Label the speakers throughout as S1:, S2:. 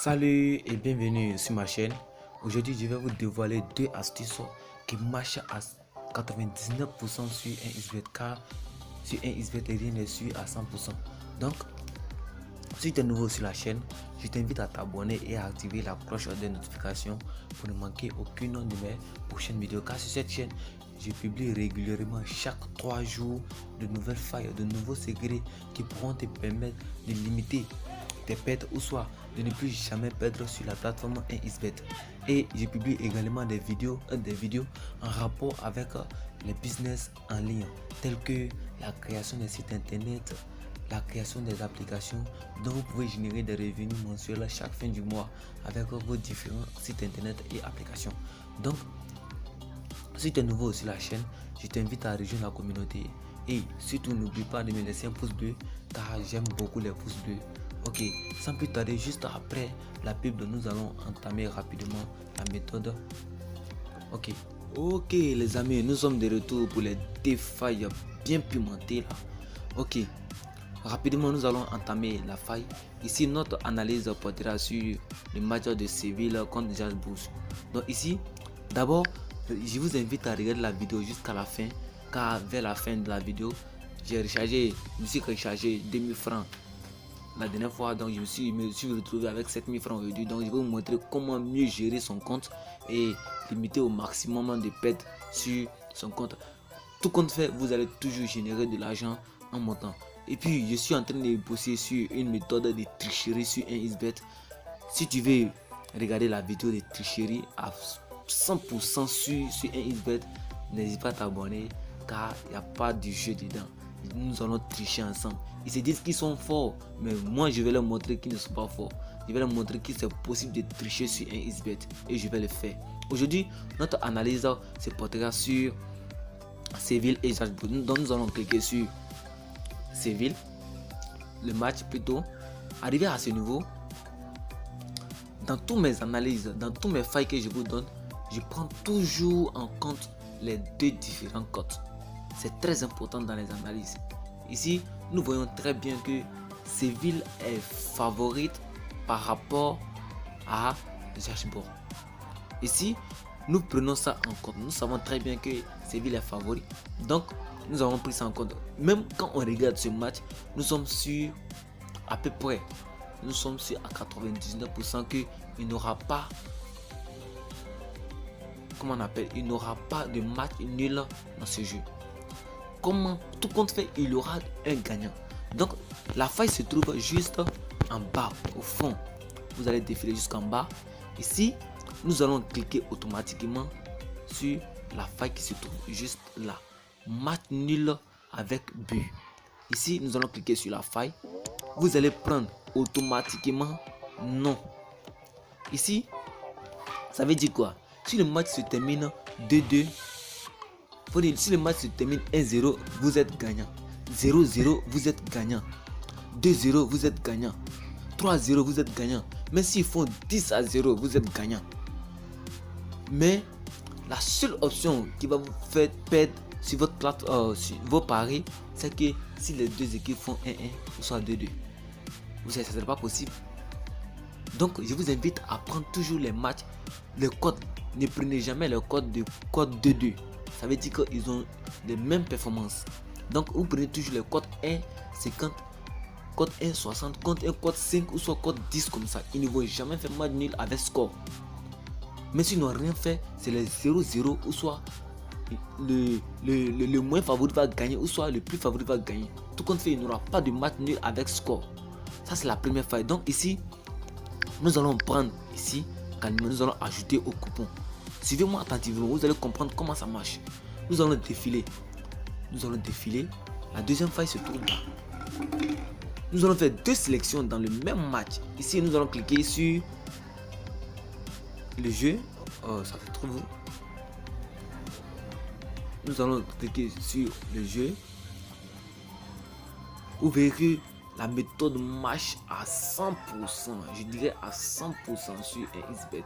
S1: Salut et bienvenue sur ma chaîne. Aujourd'hui, je vais vous dévoiler deux astuces qui marchent à 99% sur un XBET car sur un XBET rien n'est sûr à 100%. Donc, si tu es nouveau sur la chaîne, je t'invite à t'abonner et à activer la cloche de notification pour ne manquer aucune de mes prochaines vidéos. Car sur cette chaîne, je publie régulièrement chaque 3 jours de nouvelles failles, de nouveaux secrets qui pourront te permettre de limiter tes pertes ou soit de ne plus jamais perdre sur la plateforme 1xBet. Et je publie également des vidéos en rapport avec les business en ligne tels que la création des sites internet, la création des applications dont vous pouvez générer des revenus mensuels chaque fin du mois avec vos différents sites internet et applications. Donc, si tu es nouveau sur la chaîne, je t'invite à rejoindre la communauté et surtout n'oublie pas de me laisser un pouce bleu car j'aime beaucoup les pouces bleus. Ok, sans plus tarder, juste après la pub, nous allons entamer rapidement la méthode. Ok les amis, nous sommes de retour pour les défailles bien pimentées là. Ok, rapidement nous allons entamer la faille. Ici notre analyse portera sur le match de Séville contre Strasbourg. Donc ici, d'abord, je vous invite à regarder la vidéo jusqu'à la fin car vers la fin de la vidéo, je me suis rechargé 2000 francs la dernière fois, donc je me suis retrouvé avec 7000 francs aujourd'hui. Donc je vais vous montrer comment mieux gérer son compte et limiter au maximum de pertes sur son compte. Tout compte fait, vous allez toujours générer de l'argent en montant. Et puis je suis en train de bosser sur une méthode de tricherie sur 1xBet. Si tu veux regarder la vidéo de tricherie à 100% sur 1xBet, n'hésite pas à t'abonner car il n'y a pas de jeu dedans. Nous allons tricher ensemble. Ils se disent qu'ils sont forts, mais moi je vais leur montrer qu'ils ne sont pas forts. Je vais leur montrer qu'il c'est possible de tricher sur 1xBet et je vais le faire. Aujourd'hui, notre analyse se portera sur Séville et Strasbourg. Donc nous allons cliquer sur Séville, le match plutôt. Arrivé à ce niveau, dans toutes mes analyses, dans tous mes failles que je vous donne, je prends toujours en compte les deux différents cotes. C'est très important dans les analyses. Ici, nous voyons très bien que Séville est favorite par rapport à Strasbourg. Ici, nous prenons ça en compte. Nous savons très bien que Séville est favori. Donc, nous avons pris ça en compte. Même quand on regarde ce match, nous sommes sûrs à peu près. Nous sommes sûrs à 99% qu'il n'aura pas, comment on appelle, il n'aura pas de match nul dans ce jeu. Comment tout compte fait, il y aura un gagnant. Donc la faille se trouve juste en bas, au fond. Vous allez défiler jusqu'en bas. Ici, nous allons cliquer automatiquement sur la faille qui se trouve juste là. Match nul avec but. Ici, nous allons cliquer sur la faille. Vous allez prendre automatiquement non. Ici, ça veut dire quoi? Si le match se termine 2-2, faut dire, si le match se termine 1-0, vous êtes gagnant. 0-0, vous êtes gagnant. 2-0, vous êtes gagnant. 3-0, vous êtes gagnant. Mais s'ils font 10-0, vous êtes gagnant. Mais la seule option qui va vous faire perdre sur votre sur vos paris, c'est que si les deux équipes font 1-1 ou soit 2-2, vous savez, ça ne sera pas possible. Donc, je vous invite à prendre toujours les matchs, les codes. Ne prenez jamais le code de code 2-2. Ça veut dire qu'ils ont les mêmes performances. Donc vous prenez toujours le code 1,50, code 1,60, code 5 ou soit code 10 comme ça. Ils ne vont jamais faire match nul avec score. Mais s'ils n'ont rien fait, c'est les 0-0 ou soit le moins favori va gagner ou soit le plus favori va gagner. Tout compte fait, il n'y aura pas de match nul avec score. Ça c'est la première faille. Donc ici, nous allons prendre ici, nous allons ajouter au coupon. Suivez-moi attentivement, vous allez comprendre comment ça marche. Nous allons défiler. La deuxième faille se trouve là. Nous allons faire deux sélections dans le même match. Ici, nous allons cliquer sur le jeu. Oh, ça se trouve où? Nous allons cliquer sur le jeu. Vous verrez que la méthode marche à 100%. Je dirais à 100% sur 1xBet.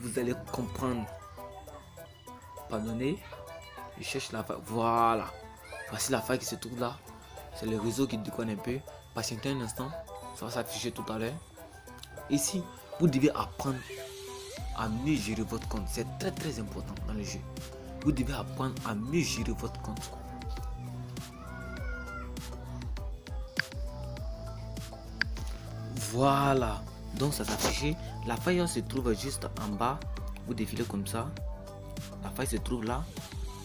S1: Vous allez comprendre. Pardonnez, je cherche la faille. Voilà, voici la faille qui se trouve là. C'est le réseau qui déconne un peu. Patientez un instant, ça va s'afficher tout à l'heure. Ici, vous devez apprendre à mieux gérer votre compte. C'est très important dans le jeu. Vous devez apprendre à mieux gérer votre compte. Voilà. Donc ça s'affiche. La faille se trouve juste en bas. Vous défilez comme ça. La faille se trouve là.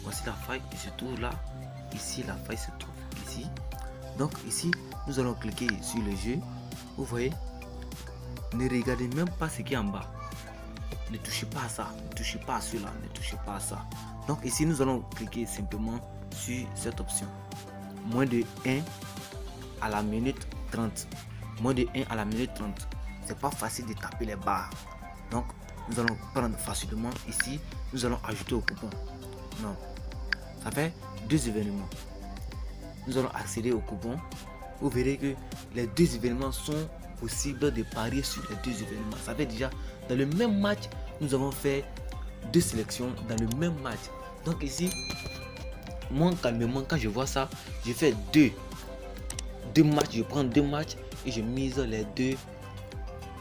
S1: Voici la faille qui se trouve là. Ici, la faille se trouve ici. Donc ici, nous allons cliquer sur le jeu. Vous voyez, ne regardez même pas ce qui est en bas. Ne touchez pas à ça. Ne touchez pas à cela. Ne touchez pas à ça. Donc ici, nous allons cliquer simplement sur cette option. Moins de 1 à la minute 30. Moins de 1 à la minute 30. C'est pas facile de taper les barres. Donc, nous allons prendre facilement ici. Nous allons ajouter au coupon. Non. Ça fait 2 événements. Nous allons accéder au coupon. Vous verrez que les 2 événements sont possibles de parier sur les 2 événements. Ça fait déjà, dans le même match, nous avons fait 2 sélections dans le même match. Donc ici, moi calmement, quand je vois ça, je fais 2 matchs. Je prends 2 matchs et je mise les 2.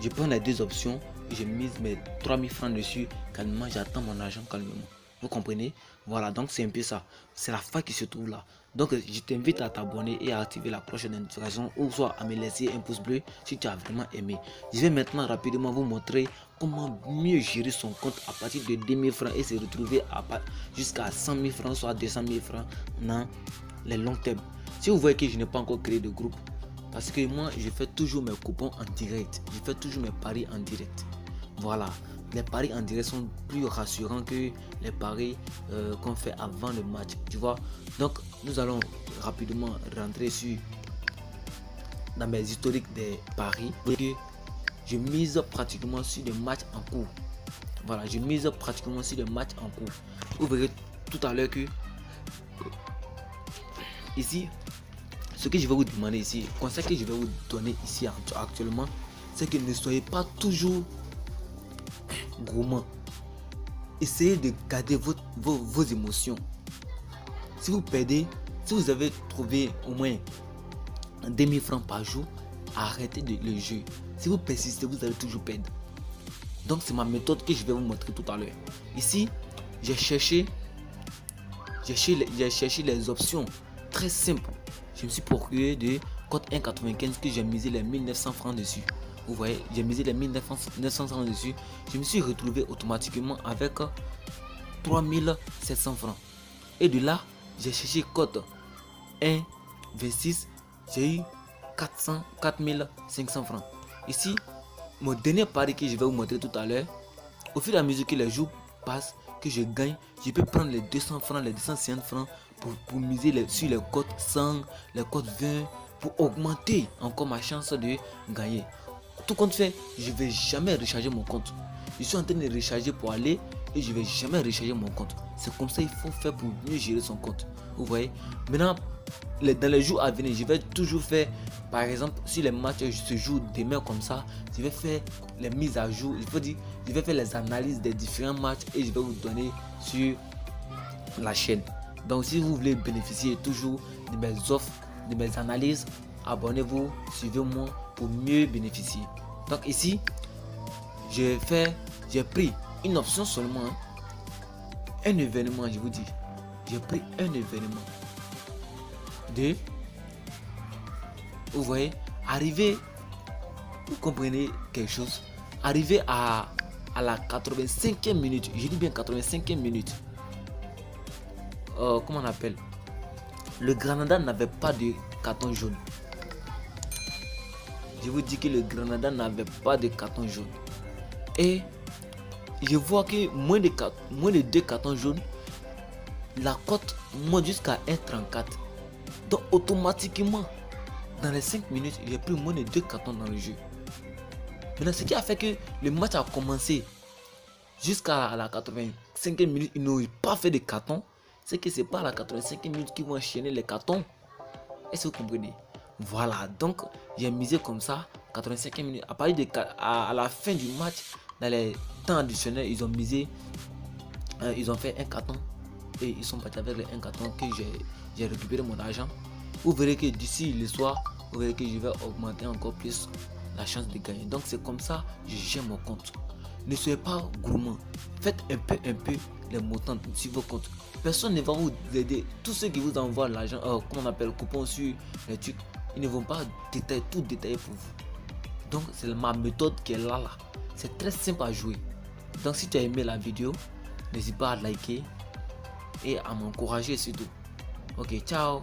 S1: Je prends les 2 options et je mise mes 3000 francs dessus. Calmement, j'attends mon argent calmement. Vous comprenez? Voilà, donc c'est un peu ça. C'est la faille qui se trouve là. Donc je t'invite à t'abonner et à activer la cloche de notification ou soit à me laisser un pouce bleu si tu as vraiment aimé. Je vais maintenant rapidement vous montrer comment mieux gérer son compte à partir de 2000 francs et se retrouver jusqu'à 100 000 francs, soit 200 000 francs dans les longs termes. Si vous voyez que je n'ai pas encore créé de groupe, parce que moi je fais toujours mes coupons en direct, je fais toujours mes paris en direct. Voilà, les paris en direct sont plus rassurants que les paris qu'on fait avant le match, tu vois. Donc nous allons rapidement rentrer dans mes historiques des paris. Et je mise pratiquement sur des matchs en cours. Voilà, je mise pratiquement sur des matchs en cours. Vous verrez tout à l'heure que ici, ce que je vais vous demander ici, le conseil que je vais vous donner ici actuellement, c'est que ne soyez pas toujours gourmand. Essayez de garder vos émotions. Si vous perdez, si vous avez trouvé au moins 2000 francs par jour, arrêtez le jeu. Si vous persistez, vous allez toujours perdre. Donc c'est ma méthode que je vais vous montrer tout à l'heure. Ici, j'ai cherché les options très simples. Je me suis procuré de code 1,95 que j'ai misé les 1900 francs dessus. Vous voyez, j'ai misé les 1900 francs dessus. Je me suis retrouvé automatiquement avec 3700 francs. Et de là, j'ai cherché code 1,26. J'ai eu 4500 francs. Ici, mon dernier pari que je vais vous montrer tout à l'heure, au fur et à mesure que les jours passent, que je gagne, je peux prendre les 200 francs, les 250 francs pour miser sur les codes 100, les codes 20, pour augmenter encore ma chance de gagner. Tout compte fait, je ne vais jamais recharger mon compte. Je suis en train de recharger pour aller et je ne vais jamais recharger mon compte. C'est comme ça qu'il faut faire pour mieux gérer son compte. Vous voyez? Maintenant, dans les jours à venir, je vais toujours faire, par exemple, si les matchs se jouent demain comme ça, je vais faire les mises à jour. Je vais faire les analyses des différents matchs et je vais vous donner sur la chaîne. Donc, si vous voulez bénéficier toujours de mes offres, de mes analyses, abonnez-vous, suivez-moi pour mieux bénéficier. Donc ici, j'ai pris une option seulement, un événement, je vous dis. J'ai pris un événement de, vous voyez, arriver, vous comprenez quelque chose, arriver à la 85e minute, je dis bien 85e minute, comment on appelle, le Granada n'avait pas de carton jaune. Je vous dis que le Granada n'avait pas de carton jaune. Et je vois que moins de 2 cartons jaunes, la cote monte jusqu'à 1,34. Donc automatiquement, dans les 5 minutes, il y a plus moins de 2 cartons dans le jeu. Maintenant, ce qui a fait que le match a commencé jusqu'à la 85e minute, ils n'ont pas fait de carton. C'est que c'est pas à la 85e minute qu'ils vont enchaîner les cartons. Est-ce que vous comprenez? Voilà, donc j'ai misé comme ça 85 minutes. À partir à la fin du match, dans les temps additionnels, ils ont misé, ils ont fait un carton et ils sont partis avec un carton que j'ai récupéré mon argent. Vous verrez que d'ici le soir, vous verrez que je vais augmenter encore plus la chance de gagner. Donc c'est comme ça que je gère mon compte. Ne soyez pas gourmand. Faites un peu les montants sur vos comptes. Personne ne va vous aider. Tous ceux qui vous envoient l'argent, qu'on appelle coupon sur les trucs, ils ne vont pas tout détailler pour vous. Donc c'est ma méthode qui est là. C'est très simple à jouer. Donc si tu as aimé la vidéo, n'hésite pas à liker et à m'encourager surtout. Ok, ciao.